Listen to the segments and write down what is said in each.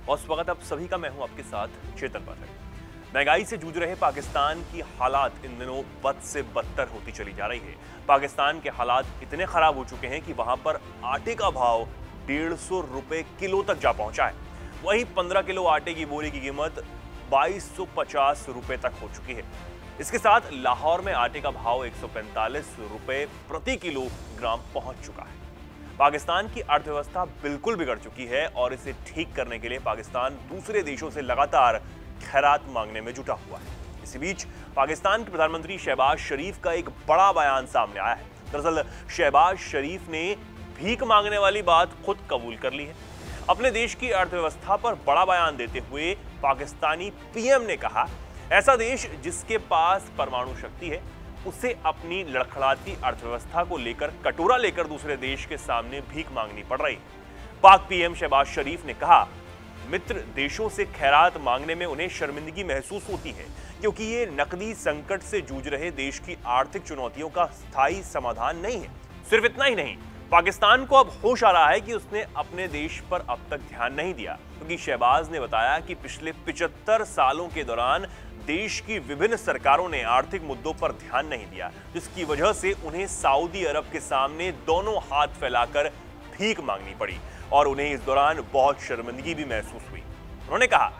और स्वागत आप सभी का। मैं हूं आपके साथ चेतन पाठक। महंगाई से जूझ रहे पाकिस्तान की हालात इन दिनों बद से बदतर होती चली जा रही है। पाकिस्तान के हालात इतने खराब हो चुके हैं कि वहां पर आटे का भाव 150 रुपए किलो तक जा पहुंचा है। वहीं 15 किलो आटे की बोरी की कीमत 2250 रुपए तक हो चुकी है। इसके साथ लाहौर में आटे का भाव 145 रुपए प्रति किलोग्राम पहुंच चुका है। पाकिस्तान की अर्थव्यवस्था बिल्कुल बिगड़ चुकी है और इसे ठीक करने के लिए पाकिस्तान दूसरे देशों से लगातार खैरात मांगने में जुटा हुआ है। इसी बीच पाकिस्तान के प्रधानमंत्री शहबाज शरीफ का एक बड़ा बयान सामने आया है। दरअसल शहबाज शरीफ ने भीख मांगने वाली बात खुद कबूल कर ली है। अपने देश की अर्थव्यवस्था पर बड़ा बयान देते हुए पाकिस्तानी पीएम ने कहा, ऐसा देश जिसके पास परमाणु शक्ति है उसे अपनी लड़खड़ाती अर्थव्यवस्था को लेकर कटोरा लेकर दूसरे देश के सामने भीख मांगनी पड़ रही है। पाक पीएम शहबाज शरीफ ने कहा, मित्र देशों से खैरात मांगने में उन्हें शर्मिंदगी महसूस होती है क्योंकि ये नकदी संकट से जूझ रहे देश की आर्थिक चुनौतियों का स्थायी समाधान नहीं है। सिर्फ इतना ही नहीं, पाकिस्तान को अब होश आ रहा है कि उसने अपने देश पर अब तक ध्यान नहीं दिया, क्योंकि शहबाज ने बताया कि पिछले 75 सालों के दौरान देश की विभिन्न सरकारों ने आर्थिक मुद्दों पर ध्यान नहीं दिया, जिसकी वजह से उन्हें सऊदी अरब के सामने दोनों हाथ फैलाकर भीख मांगनी पड़ी और उन्हें इस दौरान बहुत शर्मिंदगी भी महसूस हुई। उन्होंने कहा,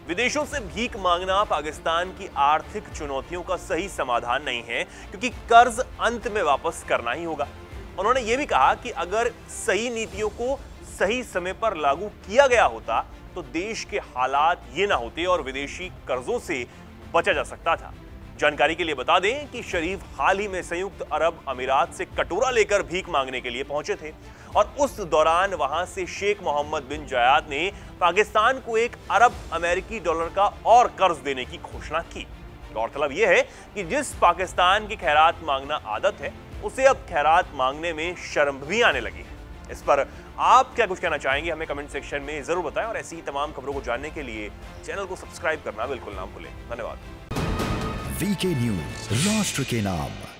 विदेशों से भीख मांगना पाकिस्तान की आर्थिक चुनौतियों का सही समाधान नहीं है, क्योंकि कर्ज अंत में वापस करना ही होगा। उन्होंने ये भी कहा कि अगर सही नीतियों को सही समय पर लागू किया गया होता तो देश के हालात ये ना होते और विदेशी कर्जों से बचा जा सकता था। जानकारी के लिए बता दें कि शरीफ हाल ही में संयुक्त अरब अमीरात से कटोरा लेकर भीख मांगने के लिए पहुंचे थे और उस दौरान वहां से शेख मोहम्मद बिन जायद ने पाकिस्तान को $1 अरब अमेरिकी डॉलर का और कर्ज देने की घोषणा की। गौरतलब यह है कि जिस पाकिस्तान की खैरात मांगना आदत है उसे अब खैरात मांगने में शर्म भी आने लगी है। इस पर आप क्या कुछ कहना चाहेंगे, हमें कमेंट सेक्शन में जरूर बताएं और ऐसी ही तमाम खबरों को जानने के लिए चैनल को सब्सक्राइब करना बिल्कुल ना भूलें। धन्यवाद। वीके न्यूज, राष्ट्र के नाम।